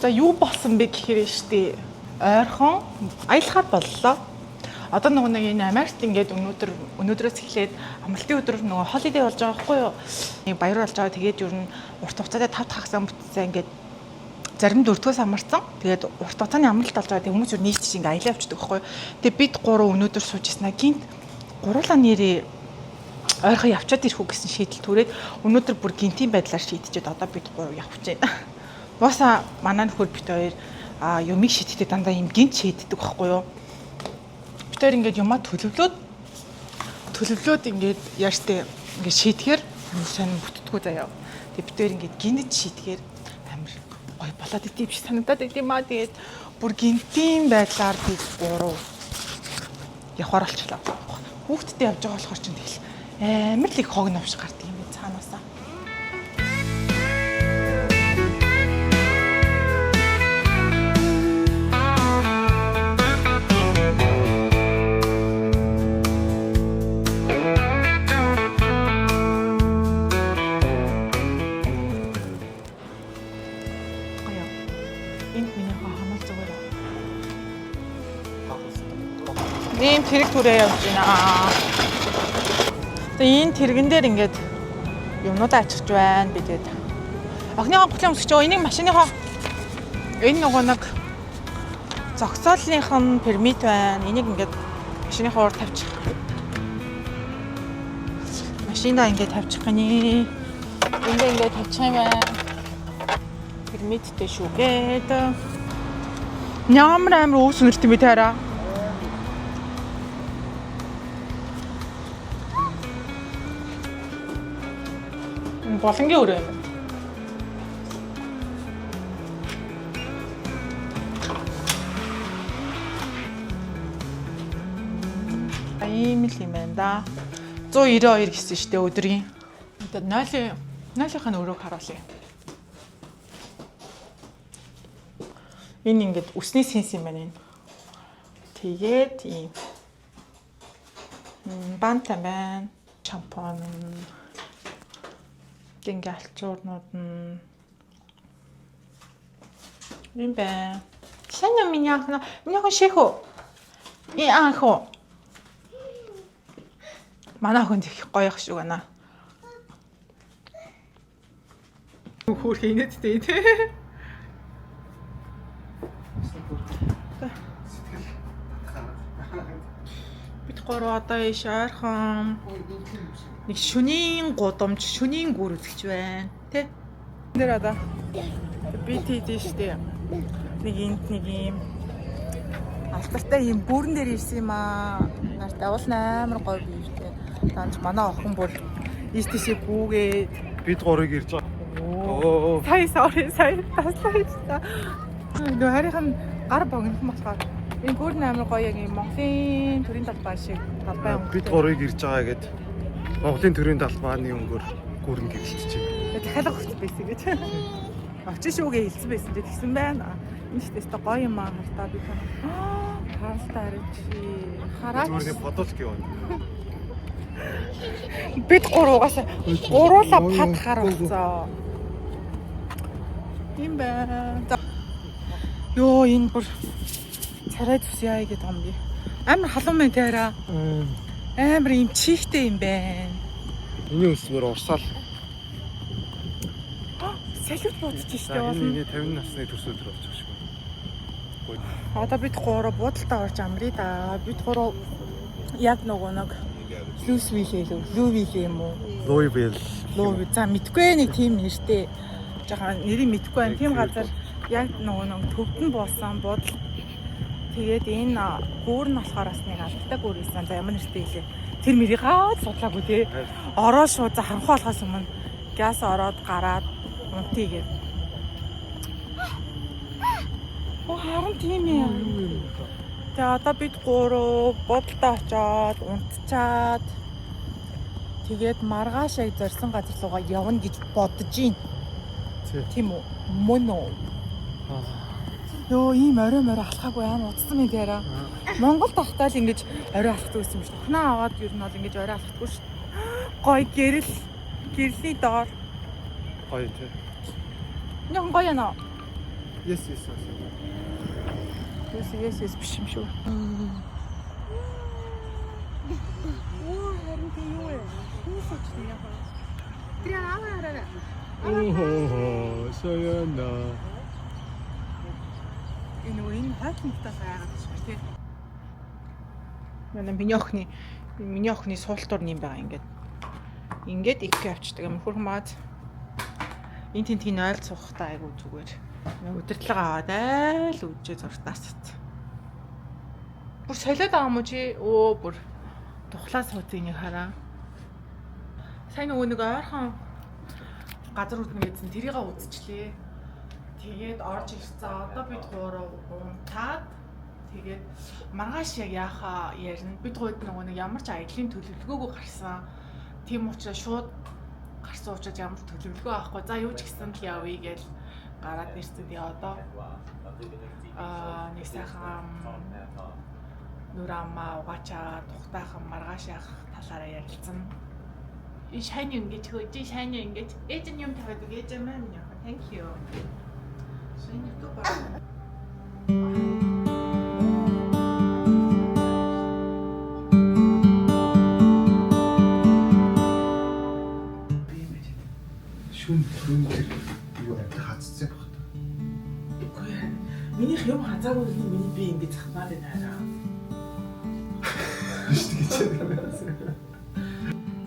За юу болсон бэ гэхээр штий ойрхон аялахаар боллоо. Одоо нөгөө нэг энэ Америкт ингээд өнөөдрөөс эхлээд амралтын өдөр нөгөө холидей болж байгаа байхгүй юу? Нэг баяр болж байгаа. Тэгээд ер нь урт хугацаатай 5 дахь хагас бүтцээ ингээд зарим 4-өөс амарсан. Тэгээд урт хугацааны амралт болж байгаа. Тэг хүмүүс ер нь нийлж ингээд аялаа явчихдаг байхгүй юу? Тэгээд бид 3 өнөөдөр сууж ирсэн. Гинт гурлаа нэрээ ойрхон явчаад ирэх үү гэсэн шийдэл түрээд өнөөдөр бүр гинтийн байдлаар шийдчихэд одоо бид 3 явж байна. Босаа манай нөхөр бит хоёр юмыг шийддэг дандаа юм гинт шийддэг байхгүй юу? Бид хоёр ингээд юмаа төлөвлөөд ингээд яаштай ингээд шийдэхээр сонир бүтдэггүй заяа. Тэг бид хоёр ингээд гинт шийдэхээр амар гоё болоод идэв биш санагдаад идэв маа. Тэгээд бүр гинтийн байдлаар бид 3 явахаар болчихлоо. Хүүхдтэй явж байгаа болохоор ч тэгэл амар л их хог навш гардаг юм бэ цаанаасаа. Энд миний хамаал зүгээр. Ийм тэрэг түрээ явж байна. Энэ тэрэгэн дээр ингээд юмнуудаа ачиж байна. Би тэгээд охиныхоо гутлын өмсөж байгаа энийг машиныхоо энэ нөгөө нэг зогсоолынх нь пермит байна. Энийг ингээд машиныхоо уур тавьчих. Машиндаа ингээд тавьчих гинэ. Эндээ ингээд тавьчих юм байна. Пермиттэй шүүгээд. Ямар уус үнэртэй би таараа. Болонгийн өрөө юм. Ийм л юм байна да. 192 гэсэн штэ өдрийн. Одоо 0-ийн өрөөг харуулъя. Энэ ингээд үсний сенс юм байна энэ. Тэгээд ийм бантан байна. Шампунь гингээ алчуурнууд нь юм байна. Сайн меня ших үү? И анх уу? Манай хүн их гоё ах шүү гэнэ. Хөр хийнэдтэй тий. Бид 3 одоо ийш ойрхон нэг шөнийн гудамж, шөнийн гүр үзэж байна. Тэ? Нэр одоо би тийдэж штэ. Нэг юм алтартай юм бүрэн дээр ирсэн юм аа. Нартай уул амар гоё биевтэй. Данч манай охин бүр ийш тийшээ гүүгээд бид 3-ыг ирж байгаа. Оо. Сая таслаа. Нөө харийнхан гар богинохон болохоор энэ бүр амар гоё юм Монголын төрийн талбай шиг талбай өнгө. Бид 3-ыг ирж байгаа гэд Монголын төрийн талбайны өнгөөр гүрэн гэрэлтэж байна. Дахиад өгч байсан гэж. Очиж шүүгээ хэлсэн байсан гэж тэгсэн байна. Энэ ч тест гоё юм аа хартаа би хаалтай арич хараач. Зүгээр фотолк яваа. Бид 3-аас гуруула пад харагцаа. Юм байна. Йоо энэ бүр царай зүсяа гэдэг юм би. Амар халуун мэн таараа. Амар юм чихтэй юм байна. Миний өсвөр урсаал. Салют бодож штэ болно. Энэ 50 насны төс өдөр болж байгаа шүү. Одоо бид 3 буудалтаа орж амрыг да. Бид 3 яг нөгөө нэг Луивил юм уу? Луивил. За мэдгүй нэг тийм нэртэй. Жаахан нэрийг мэдгүй байна. Тийм газар яг нөгөө нэг төвдөн буусан буудал. Тэгээд энэ гүүр нь болохоор бас нэг алдартай гүүр байсан. За ямар нэртэй илээ. Тэр мэрийг гаад судлаагүй тий. Ороо шууд харанхуй болохоос өмнө газ ороод гараад унтийгээд. Оо харин тийм юм. Тэгээ одоо бид 3 бодолтой очоод унтчаад тэгээд маргааш яг зорьсон газар руугаа явна гэж бодож байна. Тийм үү? Мөн үү? Йоо ийм орой алхаагүй амар утсан юм дээрээ. Монгол тахтаа л ингэж орой алхдаг байсан юм шүү. Хнаа аваад ер нь бол ингэж орой алхдаггүй шүү. Гой гэрлийн доор. Гоё тий. Нэг гоё нөө. Yes. Yes биш юм шүү. Харин тийм юу вэ? Юу сочны яа. Тэр аваараа. Оо, соёна. Энэ хойлонтой байгаад байна шүү тий. Миний охины суултуур юм байгаа ингээд их авчдаг юм хөрх маад энэ тентгийн ойл цухтаа айгу зүгээр өдөртлөг аваад айл үдчээ зуртаас бүр солиод байгаа юм уу чи бүр тухлаа суудын нэг хараа сайн нэг ойрхон газар үтнэ гэсэн тэрийг үзчихлээ тэгээд орж ирсэн одоо бид гурав унтаад тэгээд маргааш яг яахаа ярина бид гуйд нэг ямар ч аялын төлөвлөгөөгүй гарсан тийм учраас шууд гарсан учраас ямар төлөвлөгөө авахгүй за юу ч гэсэн л явъя гэж гараад ирсэн. Тэгээ одоо нэг сайхан нүрамаа угаачаа тухтайхан маргааш явах талаараа ярилцсан. И шайны ингэж хөөж шайны ингэж ээж нь юм тавиад ээж маань яа. Thank you. Шайны тупаа. Шүн юу хацсан баг. Үгүй ээ. Минийх юм хазаагүй л миний би ингэж захмаад байна аа.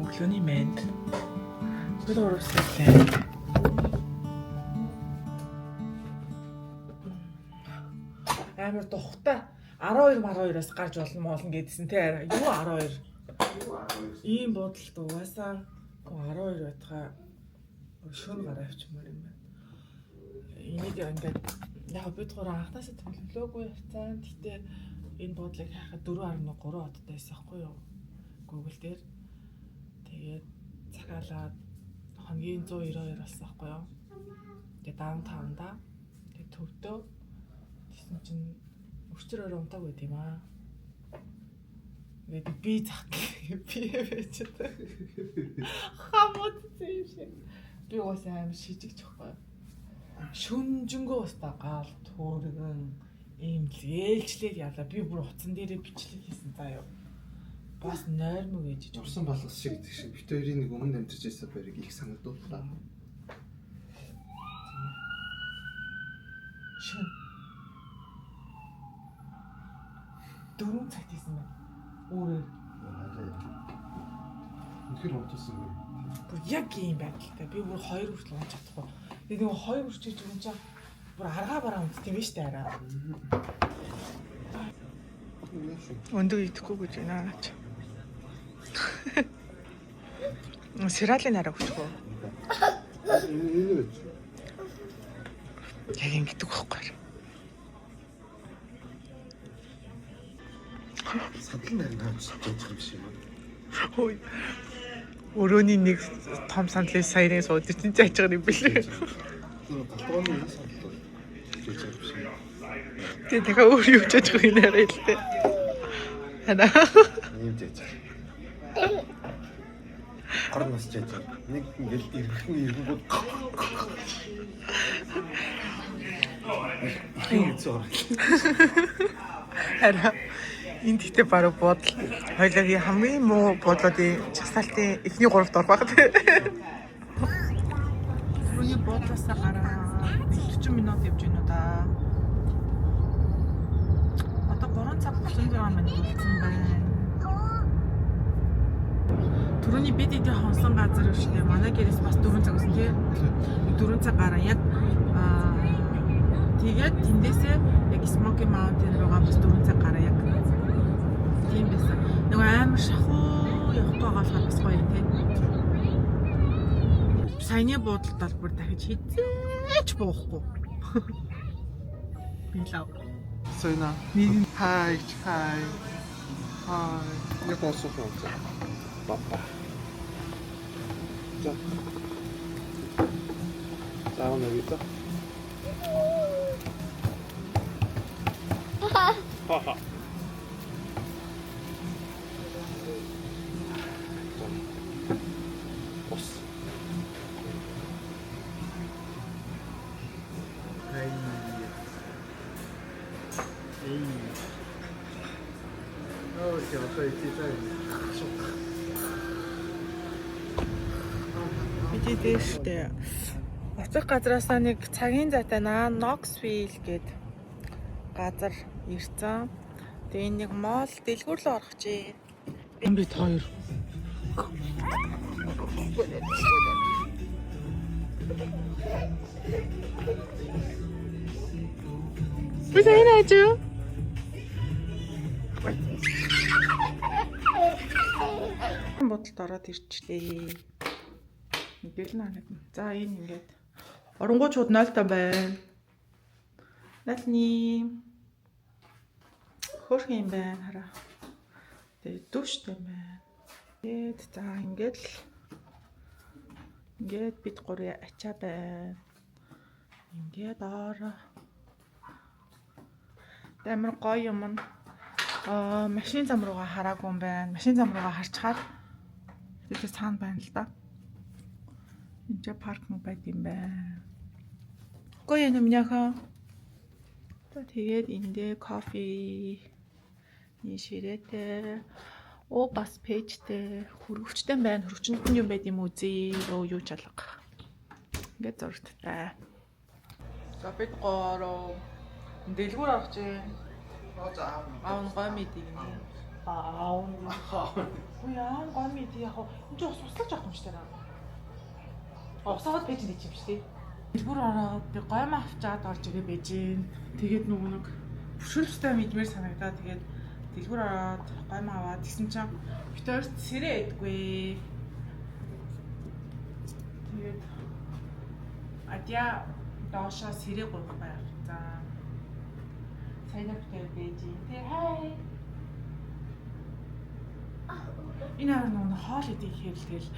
Өглөөний мэд. Бид оролцлоо. Амар тухтай 12-12-оос гарч болно гэдсэн те. Юу 12? Ийм бодолд угаасаа 12 байтгаа шөнө гараа авчмаар юм байна. Энийг ингээд яг бид гурав анхнаасаа төлөвлөөгүй явцсан. Гэтэ энэ бодлыг хайхад 4.3 одтой байсан хгүй юу? Google дээр. Тэгээд цагаалаад хоногийн 192 болсон хгүй юу? Тэгээд даунтаунда тэгээд төвдөө тэгсэн чинь өчтөр орой унтаагүй тийм аа. Тэгээд би зах би байж та. Хамт зээш. Би уусаа аим шижигч байхгүй. Шүнжэнгөө устаа гал төөргөн ийм л ээлжлээд ялаа. Би бүр утсан дээрээ бичлэг хийсэн заа юу. Бас нойрмог ээж Урсан болгос шиг гэдэг шиг бит хоёрын нэг өмнө амьдарч байсан байрыг их санагдууллаа. Шин 4 цагт хийсэн байна. Өөрөө үнэхээр унтсан юм. бүр яг ийм байдалтай. Би бүр 2 хүртэл унж чадахгүй. Тэгээд нэг 2 хүрчиж юм чинь бүр аргаа бараа унт тийм ээ штэ араа. Өндөг идэхгүй гэж байна аач. Сэралын араа хүчгүй. Энэ үү? Яг ингэдэг байхгүй. Садлан нарийн хавч гэж юм шиг юм. Ой. Өрөөний нэг том сандлын саяны сууд чинь зааж байгаа юм билээ. Галбооны сандлал гэж юм шиг. Тэгээ дахиад өөр юу ч яаж байгаа юм арай л дээ. Хана. Ийм жиж. Орноос жиж. Нэг ингээл ирхэн ирэнгүүд. Ийм зөө. Ара энэ тэгтээ баруун бодол хоёлагийн хамгийн муу бодлуудын чагсаалтын эхний 3-т орох байх тийм. Түрүүний бодлоосаа гараа 40 минут явж гинүү да. Одоо 3 цаг 36 минут болсон байна. Түрүүний бид идэх хонсон газар шүү. Манай гэрээс бас 4 цаг гэсэн тийм. 4 цаг гараа яг тэгээд тэндээсээ яг Smoky Mountain руугаа бас 4 цаг гараа яг тийм байсан. Нэг амар шахуу явах байгаа бас гоё тийм. Саяны буудалд бол бүр дахиж хизээч буухгүй. Би лав. Сойна. Хай. Хай. Яг онцгой онцгой. Папа. За. Заавал навита. Ха. Ос. Ай. Бид дэштэй очих газраасаа нэг цагийн зайтай Knoxville гээд газар ирсэн. Тэгээ нэг мол дэлгүүр рүү орох чи. Бид хоёр. Бид энэ ажуу. Бодолд ороод ирчлээ. Ингээл нэг. За энэ ингээд оронгуучуд 0 байна. Насны хөрх юм байна хараа. Тэгээ дүүштэй байна. Тэгээд за ингээд бид гурья ачаа байна. Ингээд ороо. Амар гоё юм. Машин зам руугаа хараагүй юм байна. Машин зам руугаа харчаад тэгээд цаана байна л да. Энд паркинг байд юм байна. Гоё юм яхаа. Тэгээд эндээ кофе ниширэтэй бас пэйжтэй хөргөвчтэй байна. Хөргөчөнд нь юм байд юм үзье. Юу ч алга. Ингээд зургттай. За бид гороо дэлгүүр авах чинь. Аав гой мэдээ гинэ. Аав. Яа гой мэдээ яг энэ ч бас услаж авах юм шиг байна. Усаад байж нэг юм шиг тий. Дэлгүүр ороод би гоймаа авчаад орж ирээ байж гин. Тэгээд нөгөө нэг бүшүүлстэй мэдмээр санагдаа. Тэгээд дэлгүүр ороод гоймаа аваад тэгсэн чинь битээр сэрээ идэггүй. Тэгээд адья доошоо сэрээ гурав байх. За сайн битээр байж гин. Тэг хай. Энэ нэг хоол идэх хэрэг тэгэл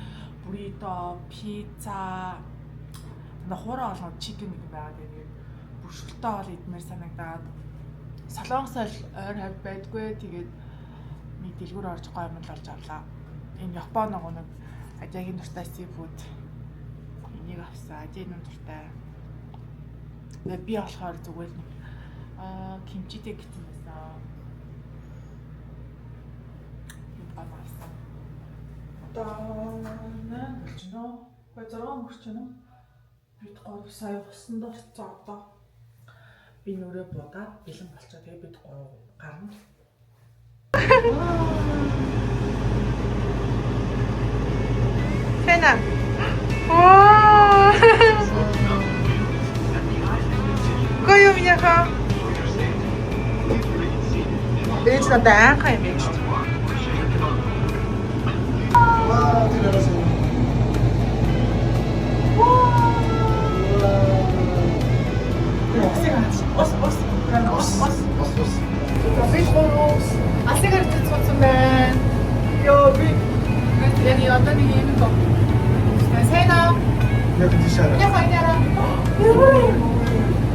буррито, пицца, нохороо олгоод чикен гэдэг байгаа. Тэгээд бүршгэлтэй хоол идмээр санагдаад солонгос ойр хавь байдгүй. Тэгээд нэг дэлгүүр орж гоё юм л олж авлаа. Энэ Японы нэг ажаагийн дуртай сифуд энийг авсан. Ажаагийн дуртай. Тэгээд би болохоор зүгээр нэг кимчитэй гэсэн байсан. Авсан. Наа болчихно. Гойцороо мөрчнө. Бид гол сая усан дорцоо одоо. Би нүрээ будаад бэлэн болчоо. Тэгээ бид гоо гарна. Фэна. Гоё юм яха. Ээж надаа анхаа юм биш. Асыгаар цэцсэн байна. Йоо би яг одоо нэг юм бо. Сайн аа. Яг тийшээ. Яг хайнараа.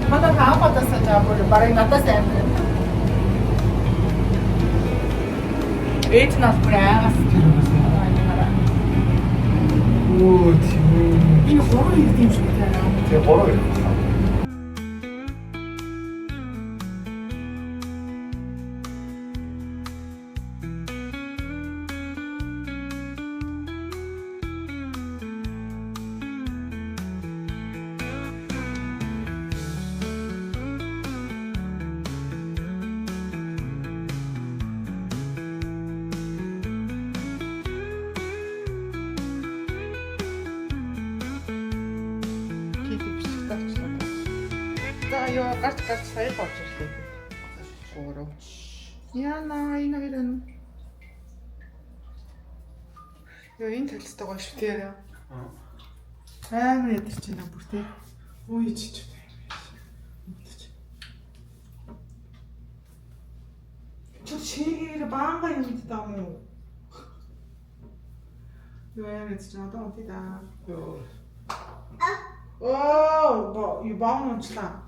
Мада хаапатасаа жаабор барай надаас амир. Ээж нас праагаас оо тийм. Энэ хороо юм шиг байна. Тэгээ хороо юм. Ёо гарч сая болж ирлээ. Гурав. Яна энэ хоёрын. Ёо энэ төлөлтөй гоё шүү дээ. Амар ядэрч байна бүр тий. Үгүй ч. Чөө шигээр баанга юм даа мó. Ёо амар ядэрч надад унтий да. Ёо. Оо, юу баан унчлаа.